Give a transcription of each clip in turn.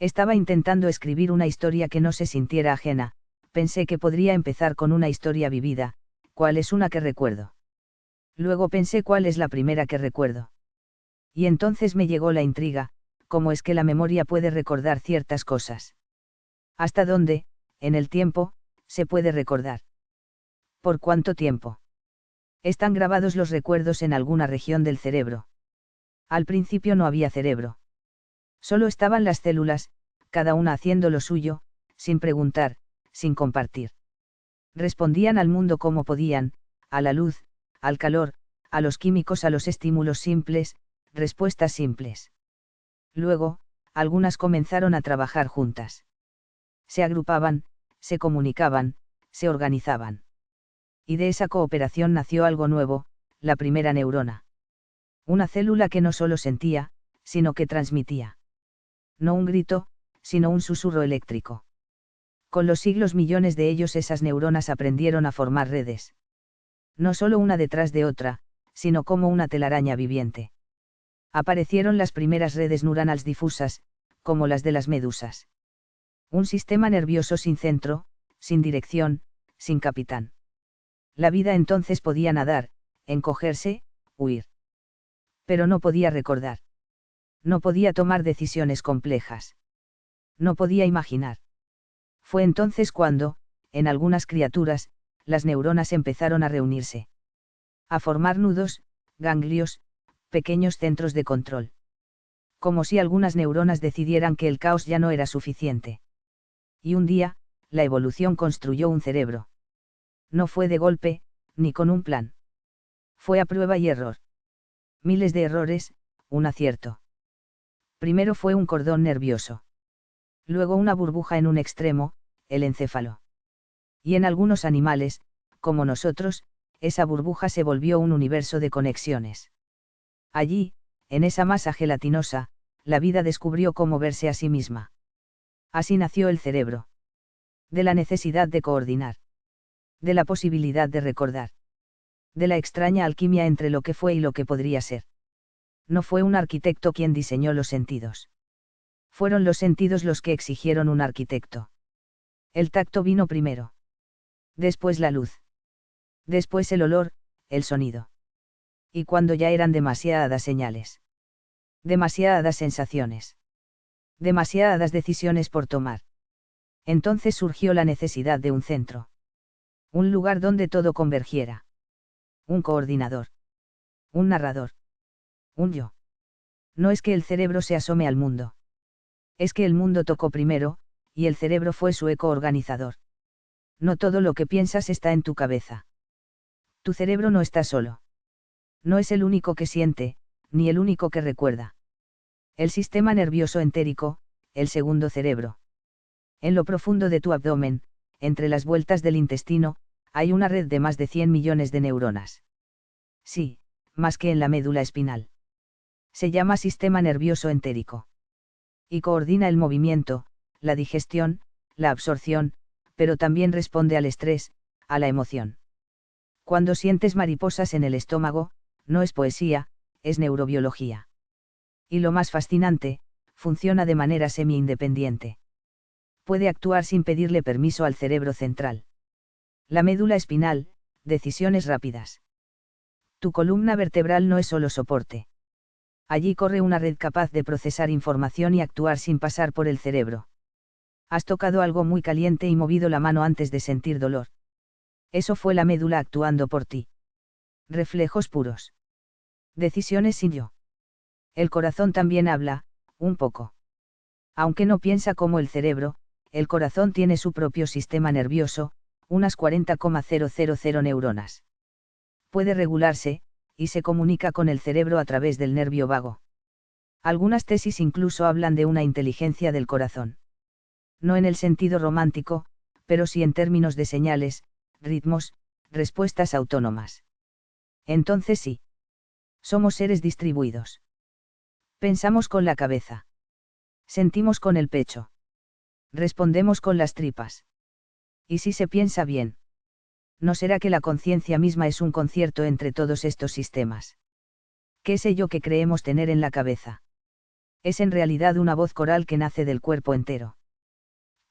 Estaba intentando escribir una historia que no se sintiera ajena. Pensé que podría empezar con una historia vivida. ¿Cuál es una que recuerdo? Luego pensé cuál es la primera que recuerdo. Y entonces me llegó la intriga, ¿cómo es que la memoria puede recordar ciertas cosas? ¿Hasta dónde, en el tiempo, se puede recordar? ¿Por cuánto tiempo? Están grabados los recuerdos en alguna región del cerebro. Al principio no había cerebro. Solo estaban las células, cada una haciendo lo suyo, sin preguntar, sin compartir. Respondían al mundo como podían, a la luz, al calor, a los químicos, a los estímulos simples, respuestas simples. Luego, algunas comenzaron a trabajar juntas. Se agrupaban, se comunicaban, se organizaban. Y de esa cooperación nació algo nuevo, la primera neurona. Una célula que no solo sentía, sino que transmitía. No un grito, sino un susurro eléctrico. Con los siglos millones de ellos esas neuronas aprendieron a formar redes. No solo una detrás de otra, sino como una telaraña viviente. Aparecieron las primeras redes neuronales difusas, como las de las medusas. Un sistema nervioso sin centro, sin dirección, sin capitán. La vida entonces podía nadar, encogerse, huir. Pero no podía recordar. No podía tomar decisiones complejas. No podía imaginar. Fue entonces cuando, en algunas criaturas, las neuronas empezaron a reunirse. A formar nudos, ganglios, pequeños centros de control. Como si algunas neuronas decidieran que el caos ya no era suficiente. Y un día, la evolución construyó un cerebro. No fue de golpe, ni con un plan. Fue a prueba y error. Miles de errores, un acierto. Primero fue un cordón nervioso. Luego una burbuja en un extremo, el encéfalo. Y en algunos animales, como nosotros, esa burbuja se volvió un universo de conexiones. Allí, en esa masa gelatinosa, la vida descubrió cómo verse a sí misma. Así nació el cerebro. De la necesidad de coordinar. De la posibilidad de recordar. De la extraña alquimia entre lo que fue y lo que podría ser. No fue un arquitecto quien diseñó los sentidos. Fueron los sentidos los que exigieron un arquitecto. El tacto vino primero. Después la luz. Después el olor, el sonido. Y cuando ya eran demasiadas señales. Demasiadas sensaciones. Demasiadas decisiones por tomar. Entonces surgió la necesidad de un centro. Un lugar donde todo convergiera. Un coordinador. Un narrador. Un yo. No es que el cerebro se asome al mundo. Es que el mundo tocó primero, y el cerebro fue su eco organizador. No todo lo que piensas está en tu cabeza. Tu cerebro no está solo. No es el único que siente, ni el único que recuerda. El sistema nervioso entérico, el segundo cerebro. En lo profundo de tu abdomen, entre las vueltas del intestino, hay una red de más de 100 millones de neuronas. Sí, más que en la médula espinal. Se llama sistema nervioso entérico. Y coordina el movimiento, la digestión, la absorción, pero también responde al estrés, a la emoción. Cuando sientes mariposas en el estómago, no es poesía, es neurobiología. Y lo más fascinante, funciona de manera semi-independiente. Puede actuar sin pedirle permiso al cerebro central. La médula espinal, decisiones rápidas. Tu columna vertebral no es solo soporte. Allí corre una red capaz de procesar información y actuar sin pasar por el cerebro. Has tocado algo muy caliente y movido la mano antes de sentir dolor. Eso fue la médula actuando por ti. Reflejos puros. Decisiones sin yo. El corazón también habla, un poco. Aunque no piensa como el cerebro, el corazón tiene su propio sistema nervioso, unas 40,000 neuronas. Puede regularse, y se comunica con el cerebro a través del nervio vago. Algunas tesis incluso hablan de una inteligencia del corazón. No en el sentido romántico, pero sí en términos de señales, ritmos, respuestas autónomas. Entonces sí. Somos seres distribuidos. Pensamos con la cabeza. Sentimos con el pecho. Respondemos con las tripas. ¿Y si se piensa bien? ¿No será que la conciencia misma es un concierto entre todos estos sistemas? ¿Qué sé yo que creemos tener en la cabeza? Es en realidad una voz coral que nace del cuerpo entero.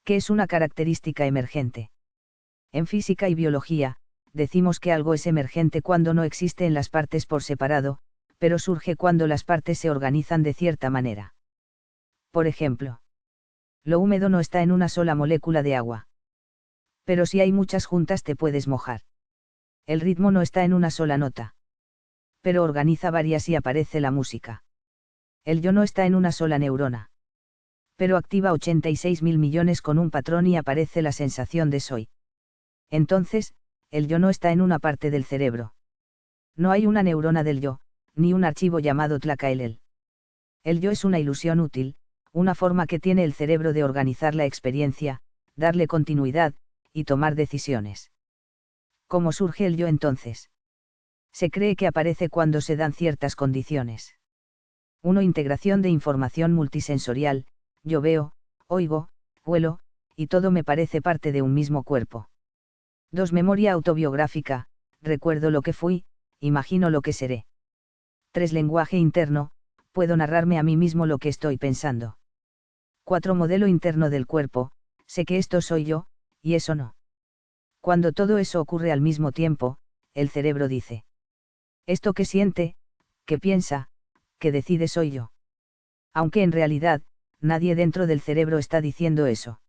Que es una característica emergente. En física y biología, decimos que algo es emergente cuando no existe en las partes por separado, pero surge cuando las partes se organizan de cierta manera. Por ejemplo, lo húmedo no está en una sola molécula de agua. Pero si hay muchas juntas te puedes mojar. El ritmo no está en una sola nota. Pero organiza varias y aparece la música. El yo no está en una sola neurona. Pero activa 86.000 millones con un patrón y aparece la sensación de soy. Entonces, el yo no está en una parte del cerebro. No hay una neurona del yo, ni un archivo llamado Tlacaelel. El yo es una ilusión útil, una forma que tiene el cerebro de organizar la experiencia, darle continuidad, y tomar decisiones. ¿Cómo surge el yo entonces? Se cree que aparece cuando se dan ciertas condiciones. 1. Integración de información multisensorial, yo veo, oigo, huelo, y todo me parece parte de un mismo cuerpo. 2. Memoria autobiográfica, recuerdo lo que fui, imagino lo que seré. 3. Lenguaje interno, puedo narrarme a mí mismo lo que estoy pensando. 4. Modelo interno del cuerpo, sé que esto soy yo, y eso no. Cuando todo eso ocurre al mismo tiempo, el cerebro dice: esto que siente, que piensa, que decide soy yo. Aunque en realidad, nadie dentro del cerebro está diciendo eso.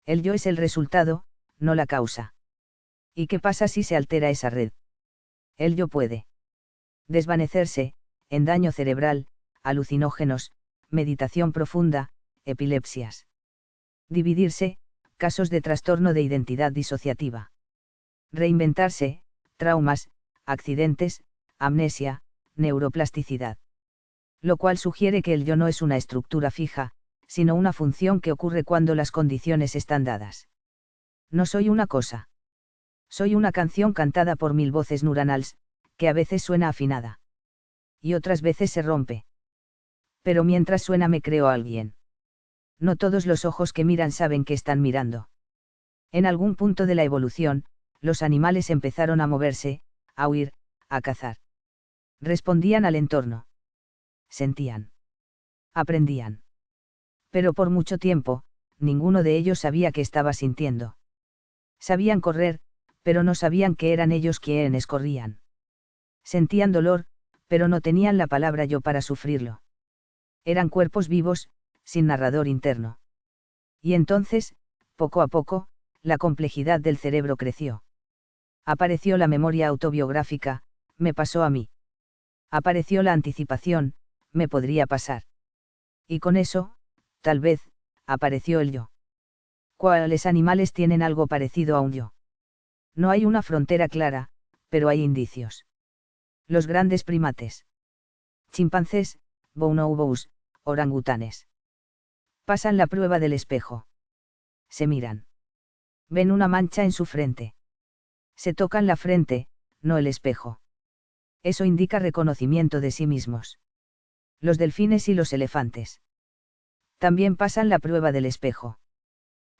El yo es el resultado, no la causa. ¿Y qué pasa si se altera esa red? El yo puede desvanecerse, en daño cerebral, alucinógenos, meditación profunda, epilepsias. Dividirse, casos de trastorno de identidad disociativa. Reinventarse, traumas, accidentes, amnesia, neuroplasticidad. Lo cual sugiere que el yo no es una estructura fija, sino una función que ocurre cuando las condiciones están dadas. No soy una cosa. Soy una canción cantada por 1000 voces neuronales, que a veces suena afinada. Y otras veces se rompe. Pero mientras suena me creo alguien. No todos los ojos que miran saben que están mirando. En algún punto de la evolución, los animales empezaron a moverse, a huir, a cazar. Respondían al entorno. Sentían. Aprendían. Pero por mucho tiempo, ninguno de ellos sabía que estaba sintiendo. Sabían correr, pero no sabían que eran ellos quienes corrían. Sentían dolor, pero no tenían la palabra yo para sufrirlo. Eran cuerpos vivos, sin narrador interno. Y entonces, poco a poco, la complejidad del cerebro creció. Apareció la memoria autobiográfica, me pasó a mí. Apareció la anticipación, me podría pasar. Y con eso, tal vez, apareció el yo. ¿Cuáles animales tienen algo parecido a un yo? No hay una frontera clara, pero hay indicios. Los grandes primates. Chimpancés, bonobos, orangutanes. Pasan la prueba del espejo. Se miran. Ven una mancha en su frente. Se tocan la frente, no el espejo. Eso indica reconocimiento de sí mismos. Los delfines y los elefantes. También pasan la prueba del espejo.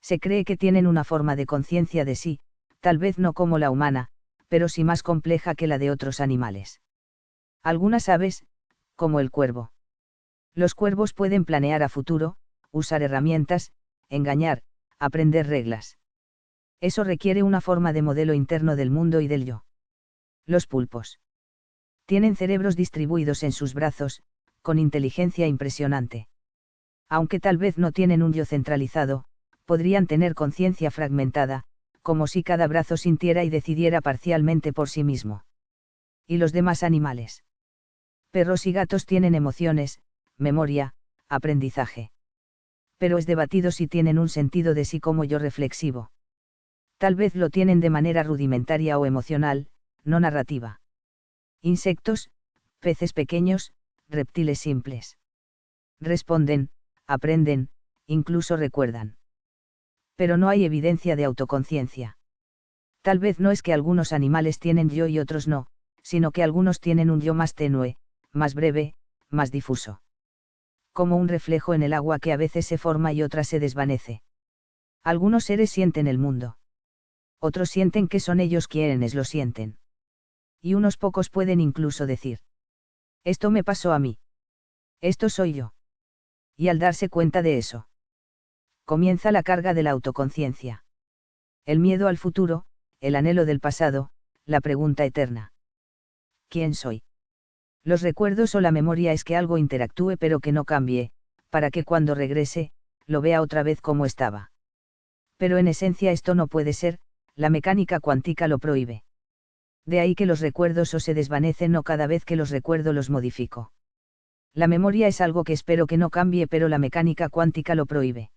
Se cree que tienen una forma de conciencia de sí, tal vez no como la humana, pero sí más compleja que la de otros animales. Algunas aves, como el cuervo. Los cuervos pueden planear a futuro, usar herramientas, engañar, aprender reglas. Eso requiere una forma de modelo interno del mundo y del yo. Los pulpos. Tienen cerebros distribuidos en sus brazos, con inteligencia impresionante. Aunque tal vez no tienen un yo centralizado, podrían tener conciencia fragmentada, como si cada brazo sintiera y decidiera parcialmente por sí mismo. ¿Y los demás animales? Perros y gatos tienen emociones, memoria, aprendizaje. Pero es debatido si tienen un sentido de sí como yo reflexivo. Tal vez lo tienen de manera rudimentaria o emocional, no narrativa. Insectos, peces pequeños, reptiles simples. Responden, aprenden, incluso recuerdan. Pero no hay evidencia de autoconciencia. Tal vez no es que algunos animales tienen yo y otros no, sino que algunos tienen un yo más tenue, más breve, más difuso. Como un reflejo en el agua que a veces se forma y otra se desvanece. Algunos seres sienten el mundo. Otros sienten que son ellos quienes lo sienten. Y unos pocos pueden incluso decir: esto me pasó a mí. Esto soy yo. Y al darse cuenta de eso, comienza la carga de la autoconciencia. El miedo al futuro, el anhelo del pasado, la pregunta eterna. ¿Quién soy? Los recuerdos o la memoria es que algo interactúe pero que no cambie, para que cuando regrese, lo vea otra vez como estaba. Pero en esencia esto no puede ser, la mecánica cuántica lo prohíbe. De ahí que los recuerdos o se desvanecen o cada vez que los recuerdo los modifico. La memoria es algo que espero que no cambie pero la mecánica cuántica lo prohíbe.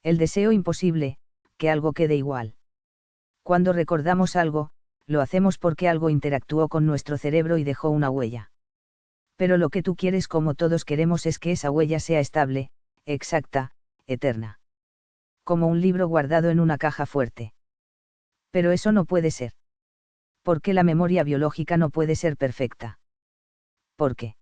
El deseo imposible, que algo quede igual. Cuando recordamos algo, lo hacemos porque algo interactuó con nuestro cerebro y dejó una huella. Pero lo que tú quieres, como todos queremos, es que esa huella sea estable, exacta, eterna. Como un libro guardado en una caja fuerte. Pero eso no puede ser. ¿Por qué la memoria biológica no puede ser perfecta? ¿Por qué?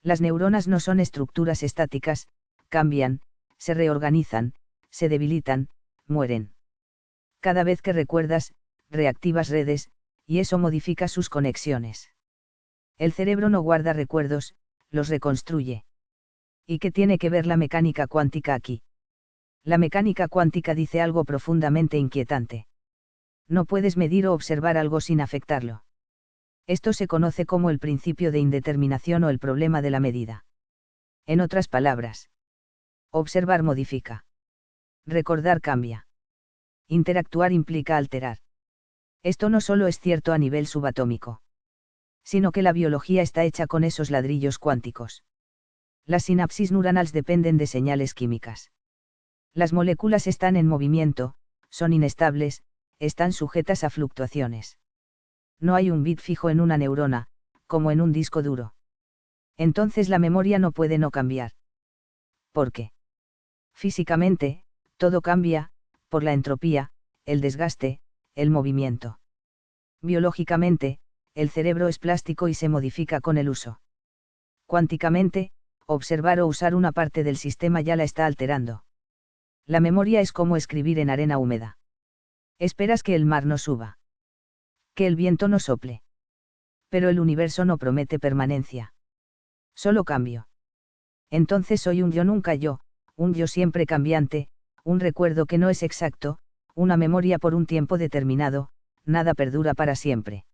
Las neuronas no son estructuras estáticas, cambian, se reorganizan, se debilitan, mueren. Cada vez que recuerdas, reactivas redes, y eso modifica sus conexiones. El cerebro no guarda recuerdos, los reconstruye. ¿Y qué tiene que ver la mecánica cuántica aquí? La mecánica cuántica dice algo profundamente inquietante. No puedes medir o observar algo sin afectarlo. Esto se conoce como el principio de indeterminación o el problema de la medida. En otras palabras, observar modifica. Recordar cambia. Interactuar implica alterar. Esto no solo es cierto a nivel subatómico, sino que la biología está hecha con esos ladrillos cuánticos. Las sinapsis neuronales dependen de señales químicas. Las moléculas están en movimiento, son inestables, están sujetas a fluctuaciones. No hay un bit fijo en una neurona, como en un disco duro. Entonces la memoria no puede no cambiar. ¿Por qué? Físicamente, todo cambia, por la entropía, el desgaste, el movimiento. Biológicamente, el cerebro es plástico y se modifica con el uso. Cuánticamente, observar o usar una parte del sistema ya la está alterando. La memoria es como escribir en arena húmeda. Esperas que el mar no suba. Que el viento no sople. Pero el universo no promete permanencia. Solo cambio. Entonces soy un yo nunca yo, un yo siempre cambiante, un recuerdo que no es exacto, una memoria por un tiempo determinado, nada perdura para siempre.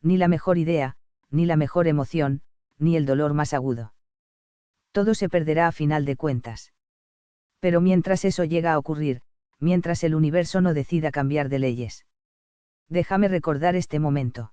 Ni la mejor idea, ni la mejor emoción, ni el dolor más agudo. Todo se perderá a final de cuentas. Pero mientras eso llega a ocurrir, mientras el universo no decida cambiar de leyes. Déjame recordar este momento.